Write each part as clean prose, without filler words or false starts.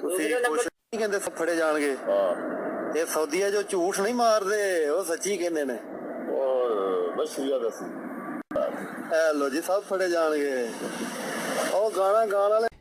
ਤੁਸੀਂ ਕੁਛ ਨਹੀਂ ਕਹਿੰਦੇ, ਸਭ ਫੜੇ ਜਾਣਗੇ। ਇਹ ਸਊਦੀਆ ਜੋ ਝੂਠ ਨਹੀਂ ਮਾਰਦੇ, ਉਹ ਸੱਚੀ ਕਹਿੰਦੇ ਨੇ। ਔਰ ਬਸ਼ਰੀਆ ਦੱਸੀ ਐ ਲੋ ਜੀ, ਸਭ ਫੜੇ ਜਾਣਗੇ। ਉਹ ਗਾਣਾ ਗਾਣ ਵਾਲੇ।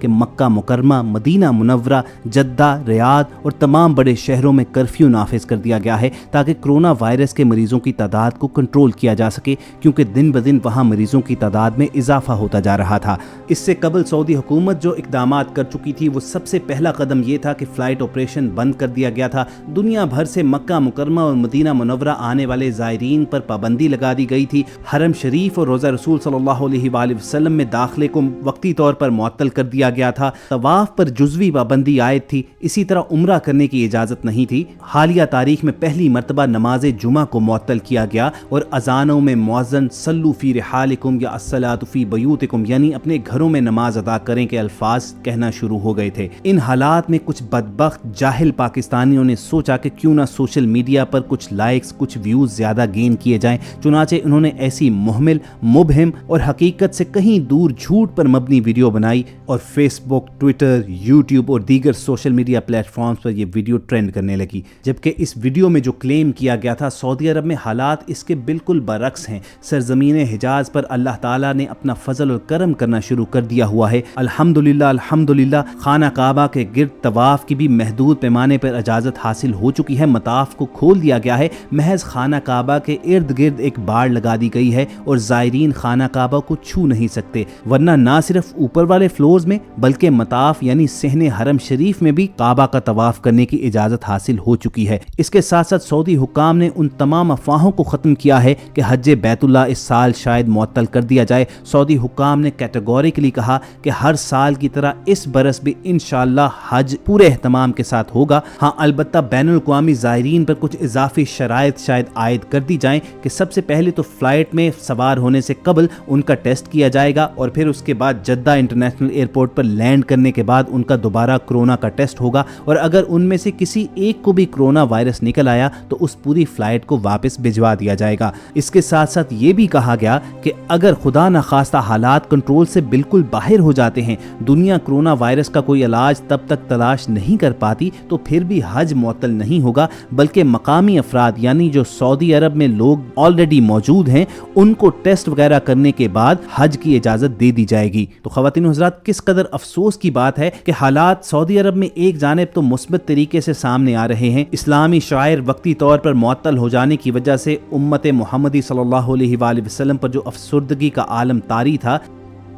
کہ مکہ مکرمہ، مدینہ منورہ، جدہ، ریاض اور تمام بڑے شہروں میں کرفیو نافذ کر دیا گیا ہے تاکہ کرونا وائرس کے مریضوں کی تعداد کو کنٹرول کیا جا سکے، کیونکہ دن بدن وہاں مریضوں کی تعداد میں اضافہ ہوتا جا رہا تھا۔ اس سے قبل سعودی حکومت جو اقدامات کر چکی تھی، وہ سب سے پہلا قدم یہ تھا کہ فلائٹ آپریشن بند کر دیا گیا تھا۔ دنیا بھر سے مکہ مکرمہ اور مدینہ منورہ آنے والے زائرین پر پابندی لگا دی گئی تھی۔ حرم شریف اور روضہ رسول صلی اللہ علیہ وآلہ وسلم میں داخلے کو وقتی طور پر معطل کر دیا گیا تھا۔ طواف پر جزوی پابندی عائد تھی۔ اسی طرح عمرہ کرنے کی اجازت نہیں تھی۔ حالیہ تاریخ میں پہلی مرتبہ نماز جمعہ کو معطل کیا گیا اور اذانوں میں مؤذن صلو فی رحالکم یا الصلاۃ فی بیوتکم یعنی اپنے گھروں میں نماز ادا کریں کے الفاظ کہنا شروع ہو گئے تھے۔ ان حالات میں کچھ بدبخت جاہل پاکستانیوں نے سوچا کہ کیوں نہ سوشل میڈیا پر کچھ لائکس، کچھ ویوز زیادہ گین کیے جائیں، چنانچہ انہوں نے ایسی مہمل، مبہم اور حقیقت سے کہیں دور جھوٹ پر مبنی ویڈیو بنائی اور فیس بک، ٹویٹر، یوٹیوب اور دیگر سوشل میڈیا پلیٹ فارمز پر یہ ویڈیو ٹرینڈ کرنے لگی، جبکہ اس ویڈیو میں جو کلیم کیا گیا تھا سعودی عرب میں حالات اس کے بالکل برعکس ہیں۔ سرزمین حجاز پر اللہ تعالیٰ نے اپنا فضل اور کرم کرنا شروع کر دیا ہوا ہے۔ الحمدللہ الحمدللہ خانہ کعبہ کے گرد طواف کی بھی محدود پیمانے پر اجازت حاصل ہو چکی ہے۔ مطاف کو کھول دیا گیا ہے۔ محض خانہ کعبہ کے ارد گرد ایک باڑ لگا دی گئی ہے اور زائرین خانہ کعبہ کو چھو نہیں سکتے، ورنہ نہ صرف اوپر والے فلورز میں بلکہ مطاف یعنی صحن حرم شریف میں بھی کعبہ کا طواف کرنے کی اجازت حاصل ہو چکی ہے۔ اس کے ساتھ ساتھ سعودی حکام نے ان تمام افواہوں کو ختم کیا ہے کہ حج بیت اللہ اس سال شاید معطل کر دیا جائے۔ سعودی حکام نے کیٹیگوریکلی کہا کہ ہر سال کی طرح اس برس بھی انشاءاللہ حج پورے اہتمام کے ساتھ ہوگا۔ ہاں البتہ بین الاقوامی زائرین پر کچھ اضافی شرائط شاید عائد کر دی جائیں کہ سب سے پہلے تو فلائٹ میں سوار ہونے سے قبل ان کا ٹیسٹ کیا جائے گا اور پھر اس کے بعد جدہ انٹرنیشنل ایئرپورٹ پر لینڈ کرنے کے بعد ان کا دوبارہ کرونا کا ٹیسٹ ہوگا، اور اگر ان میں سے کسی ایک کو بھی کرونا وائرس نکل آیا تو اس پوری فلائٹ کو واپس بھجوا دیا جائے گا۔ اس کے ساتھ ساتھ یہ بھی کہا گیا کہ اگر خدا نخواستہ حالات کنٹرول سے بالکل باہر ہو جاتے ہیں، دنیا کرونا وائرس کا کوئی علاج تب تک تلاش نہیں کر پاتی، تو پھر بھی حج معطل نہیں ہوگا، بلکہ مقامی افراد یعنی جو سعودی عرب میں لوگ آلریڈی موجود ہیں ان کو ٹیسٹ وغیرہ کرنے کے بعد حج کی اجازت دے دی جائے گی۔ تو خواتین و حضرات، کس قدر افسوس کی بات ہے کہ حالات سعودی عرب میں ایک جانب تو مثبت طریقے سے سامنے آ رہے ہیں، اسلامی شعائر وقتی طور پر معطل ہو جانے کی وجہ سے امت محمدی صلی اللہ علیہ وآلہ وسلم پر جو افسردگی کا عالم طاری تھا،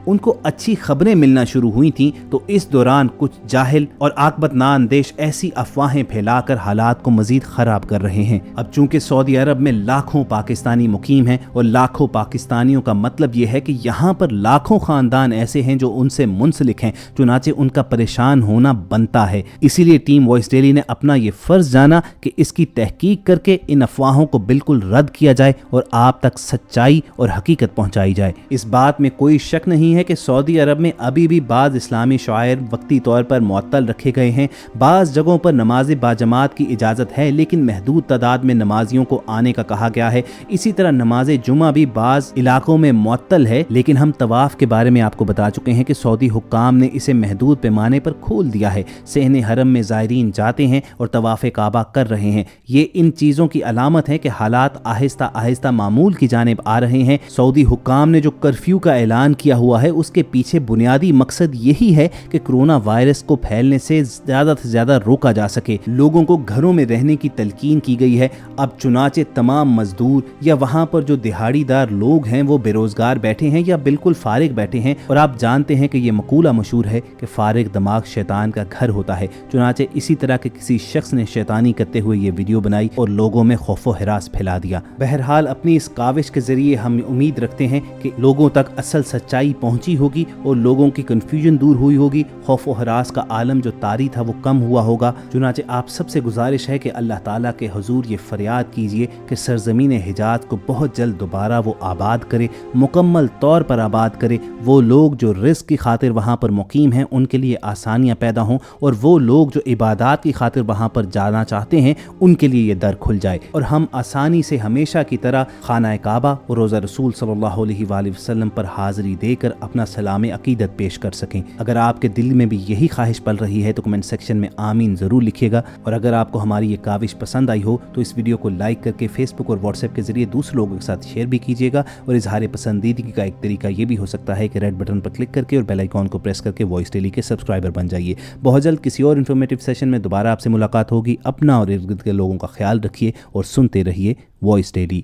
ان کو اچھی خبریں ملنا شروع ہوئی تھیں، تو اس دوران کچھ جاہل اور عاقبت نااندیش ایسی افواہیں پھیلا کر حالات کو مزید خراب کر رہے ہیں۔ اب چونکہ سعودی عرب میں لاکھوں پاکستانی مقیم ہیں اور لاکھوں پاکستانیوں کا مطلب یہ ہے کہ یہاں پر لاکھوں خاندان ایسے ہیں جو ان سے منسلک ہیں، چنانچہ ان کا پریشان ہونا بنتا ہے۔ اسی لیے ٹیم وائس ڈیلی نے اپنا یہ فرض جانا کہ اس کی تحقیق کر کے ان افواہوں کو بالکل رد کیا جائے اور آپ تک سچائی اور حقیقت پہنچائی جائے۔ اس بات میں کوئی شک نہیں ہے کہ سعودی عرب میں ابھی بھی بعض اسلامی شعائر وقتی طور پر معطل رکھے گئے ہیں۔ بعض جگہوں پر نماز باجماعت کی اجازت ہے، لیکن محدود تعداد میں نمازیوں کو آنے کا کہا گیا ہے۔ اسی طرح نماز جمعہ بھی بعض علاقوں میں معطل ہے، لیکن ہم طواف کے بارے میں آپ کو بتا چکے ہیں کہ سعودی حکام نے اسے محدود پیمانے پر کھول دیا ہے۔ صحن حرم میں زائرین جاتے ہیں اور طواف کعبہ کر رہے ہیں۔ یہ ان چیزوں کی علامت ہے کہ حالات آہستہ آہستہ معمول کی جانب آ رہے ہیں۔ سعودی حکام نے جو کرفیو کا اعلان کیا ہوا ہے، اس کے پیچھے بنیادی مقصد یہی ہے کہ کرونا وائرس کو پھیلنے سے زیادہ روکا جا سکے۔ لوگوں کو گھروں میں رہنے کی تلقین کی گئی ہے۔ اب چنانچہ تمام مزدور یا وہاں پر جو دہاڑی دار لوگ ہیں وہ بے روزگار بیٹھے ہیں یا بالکل فارغ بیٹھے ہیں، اور آپ جانتے ہیں کہ یہ مقولہ مشہور ہے کہ فارغ دماغ شیطان کا گھر ہوتا ہے۔ چنانچہ اسی طرح کے کسی شخص نے شیطانی کرتے ہوئے یہ ویڈیو بنائی اور لوگوں میں خوف و ہراس پھیلا دیا۔ بہرحال اپنی اس کاوش کے ذریعے ہم امید رکھتے ہیں کہ لوگوں تک اصل سچائی پہنچی ہوگی اور لوگوں کی کنفیوژن دور ہوئی ہوگی، خوف و ہراس کا عالم جو طاری تھا وہ کم ہوا ہوگا۔ چنانچہ آپ سب سے گزارش ہے کہ اللہ تعالیٰ کے حضور یہ فریاد کیجئے کہ سرزمین حجاز کو بہت جلد دوبارہ وہ آباد کرے، مکمل طور پر آباد کرے۔ وہ لوگ جو رزق کی خاطر وہاں پر مقیم ہیں ان کے لیے آسانیاں پیدا ہوں، اور وہ لوگ جو عبادات کی خاطر وہاں پر جانا چاہتے ہیں ان کے لیے یہ در کھل جائے، اور ہم آسانی سے ہمیشہ کی طرح خانہ کعبہ اور روضہ رسول صلی اللہ علیہ وآلہ وسلم پر حاضری دے کر اپنا سلام عقیدت پیش کر سکیں۔ اگر آپ کے دل میں بھی یہی خواہش پل رہی ہے تو کمنٹ سیکشن میں آمین ضرور لکھیے گا، اور اگر آپ کو ہماری یہ کاوش پسند آئی ہو تو اس ویڈیو کو لائک کر کے فیس بک اور واٹس ایپ کے ذریعے دوسرے لوگوں کے ساتھ شیئر بھی کیجیے گا، اور اظہار پسندیدگی کا ایک طریقہ یہ بھی ہو سکتا ہے کہ ریڈ بٹن پر کلک کر کے اور بیل آئیکن کو پریس کر کے وائس ڈیلی کے سبسکرائبر بن جائیے۔ بہت جلد کسی اور انفارمیٹیو سیشن میں دوبارہ آپ سے ملاقات ہوگی۔ اپنا اور ارد گرد کے لوگوں کا خیال رکھیے اور سنتے رہیے وائس ڈیلی۔